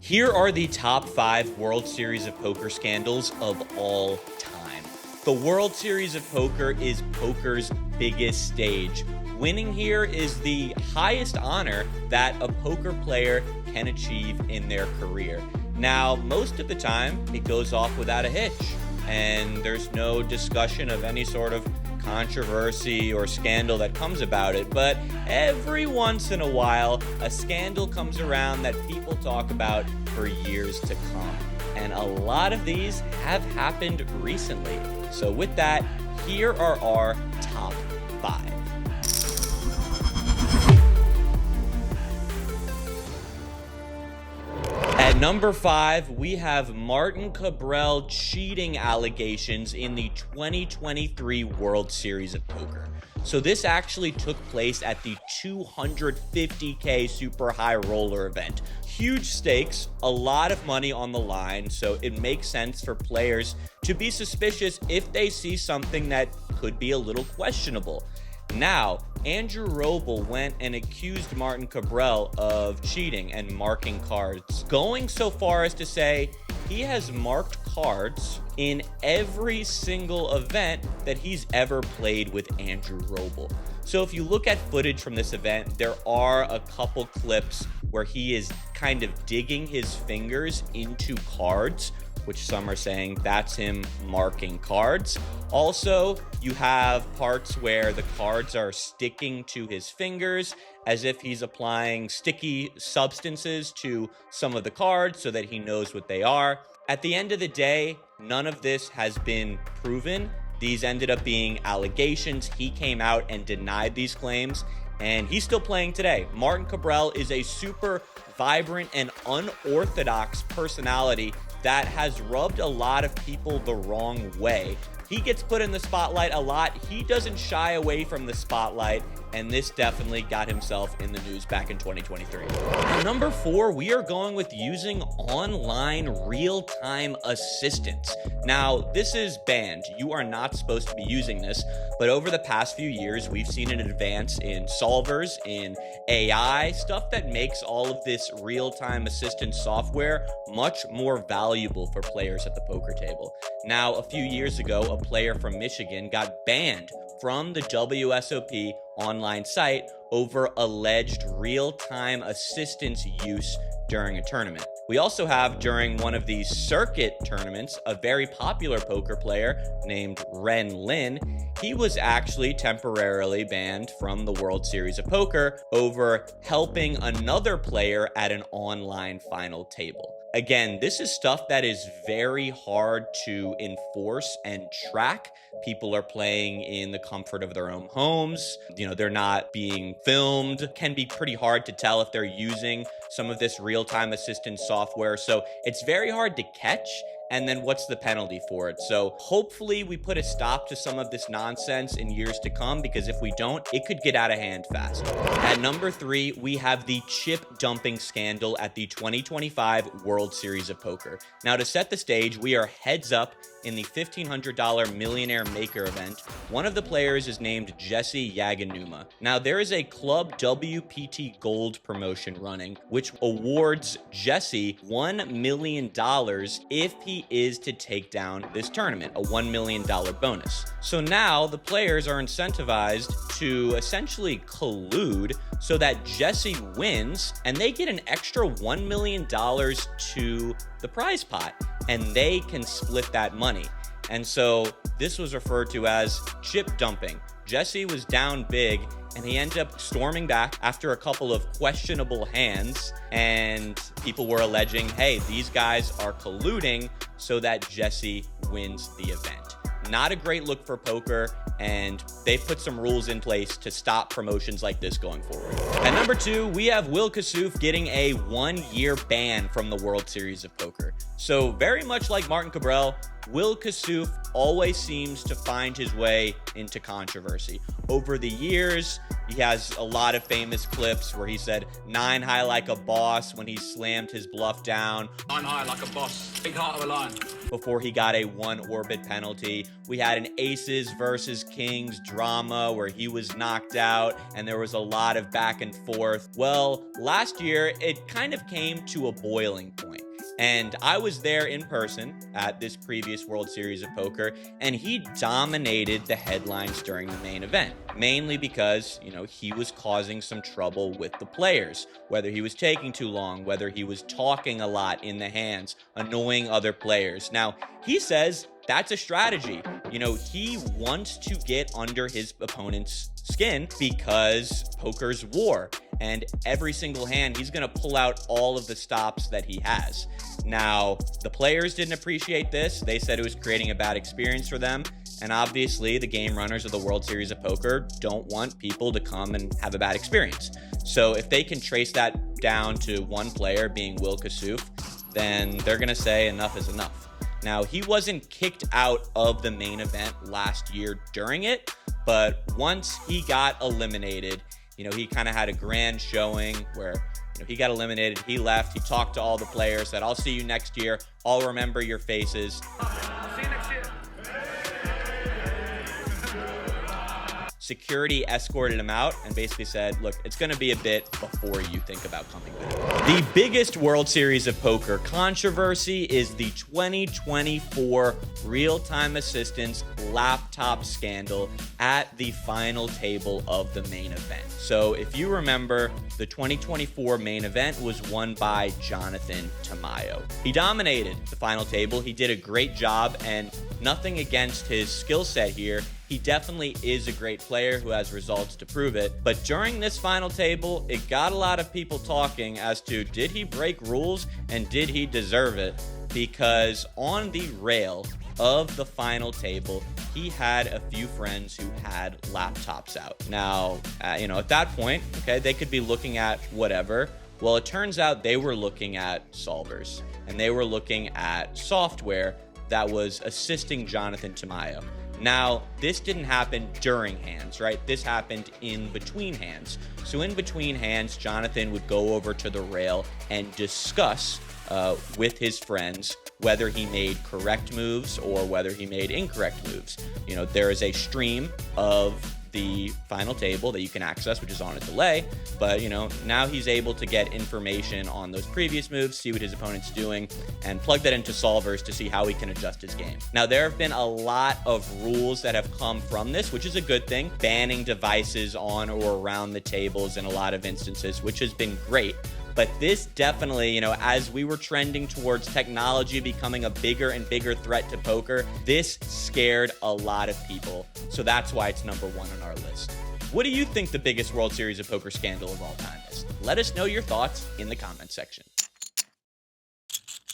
Here are the top 5 World Series of Poker scandals of all time. The World Series of Poker is poker's biggest stage. Winning here is the highest honor that a poker player can achieve in their career. Now, most of the time, it goes off without a hitch, and there's no discussion of any sort of controversy or scandal that comes about it, but every once in a while, a scandal comes around that people talk about for years to come. And a lot of these have happened recently. So with that, here are our top 5. At number 5, we have Martin Kabrhel cheating allegations in the 2023 World Series of Poker. So this actually took place at the 250K super high roller event. Huge stakes, a lot of money on the line, so it makes sense for players to be suspicious if they see something that could be a little questionable. Now, Andrew Roble went and accused Martin Kabrhel of cheating and marking cards, going so far as to say he has marked cards in every single event that he's ever played with Andrew Roble. So if you look at footage from this event, there are a couple clips where he is kind of digging his fingers into cards, which some are saying that's him marking cards. Also, you have parts where the cards are sticking to his fingers as if he's applying sticky substances to some of the cards so that he knows what they are. At the end of the day, none of this has been proven. These ended up being allegations. He came out and denied these claims, and he's still playing today. Martin Kabrhel is a super vibrant and unorthodox personality that has rubbed a lot of people the wrong way. He gets put in the spotlight a lot. He doesn't shy away from the spotlight, and this definitely got himself in the news back in 2023. At number 4, we are going with using online real-time assistance. Now, this is banned. You are not supposed to be using this, but over the past few years, we've seen an advance in solvers, in AI, stuff that makes all of this real-time assistance software much more valuable for players at the poker table. Now, a few years ago, a player from Michigan got banned from the WSOP online site over alleged real-time assistance use during a tournament. We also have, during one of these circuit tournaments, a very popular poker player named Ren Lin. He was actually temporarily banned from the World Series of Poker over helping another player at an online final table. Again, this is stuff that is very hard to enforce and track. People are playing in the comfort of their own homes. They're not being filmed. It can be pretty hard to tell if they're using some of this real-time assistance software. So it's very hard to catch. And then what's the penalty for it? So hopefully we put a stop to some of this nonsense in years to come, because if we don't, it could get out of hand fast. At number 3, we have the chip dumping scandal at the 2025 World Series of Poker. Now, to set the stage, we are heads up in the $1,500 Millionaire Maker event. One of the players is named Jesse Yaganuma. Now, there is a Club WPT Gold promotion running, which awards Jesse $1 million if he is to take down this tournament, a $1 million bonus. So now the players are incentivized to essentially collude so that Jesse wins, and they get an extra $1 million to the prize pot, and they can split that money. And so this was referred to as chip dumping. Jesse was down big, and he ended up storming back after a couple of questionable hands, and people were alleging, hey, these guys are colluding so that Jesse wins the event. Not a great look for poker, and they've put some rules in place to stop promotions like this going forward. At number 2, we have Will Kassouf getting a 1-year ban from the World Series of Poker. So very much like Martin Kabrhel, Will Kassouf always seems to find his way into controversy. Over the years, he has a lot of famous clips where he said 9 high like a boss when he slammed his bluff down. 9 high like a boss, big heart of a lion. Before he got a 1 orbit penalty. We had an aces versus kings drama where he was knocked out and there was a lot of back and forth. Well, last year, it kind of came to a boiling point. And I was there in person at this previous World Series of Poker, and he dominated the headlines during the main event, mainly because, he was causing some trouble with the players, whether he was taking too long, whether he was talking a lot in the hands, annoying other players. Now, he says that's a strategy. He wants to get under his opponent's skin because poker's war. And every single hand, he's going to pull out all of the stops that he has. Now, the players didn't appreciate this. They said it was creating a bad experience for them. And obviously, the game runners of the World Series of Poker don't want people to come and have a bad experience. So if they can trace that down to one player being Will Kassouf, then they're going to say enough is enough. Now, he wasn't kicked out of the main event last year during it, but once he got eliminated, he kind of had a grand showing where, he got eliminated, he left, he talked to all the players, said, I'll see you next year, I'll remember your faces. I'll see you next year. Security escorted him out and basically said, look, it's going to be a bit before you think about coming back. The biggest World Series of Poker controversy is the 2024 real-time assistance laptop scandal at the final table of the main event. So if you remember, the 2024 main event was won by Jonathan Tamayo. He dominated the final table. He did a great job, and nothing against his skill set here. He definitely is a great player who has results to prove it. But during this final table, it got a lot of people talking as to, did he break rules and did he deserve it? Because on the rail of the final table, he had a few friends who had laptops out. Now, at that point, okay, they could be looking at whatever. Well, it turns out they were looking at solvers, and they were looking at software that was assisting Jonathan Tamayo. Now, this didn't happen during hands, right? This happened in between hands. So in between hands, Jonathan would go over to the rail and discuss with his friends whether he made correct moves or whether he made incorrect moves. There is a stream of the final table that you can access, which is on a delay, but now he's able to get information on those previous moves, see what his opponent's doing, and plug that into solvers to see how he can adjust his game. Now, there have been a lot of rules that have come from this, which is a good thing, banning devices on or around the tables in a lot of instances, which has been great. But this definitely, as we were trending towards technology becoming a bigger and bigger threat to poker, this scared a lot of people. So that's why it's number one on our list. What do you think the biggest World Series of Poker scandal of all time is? Let us know your thoughts in the comments section.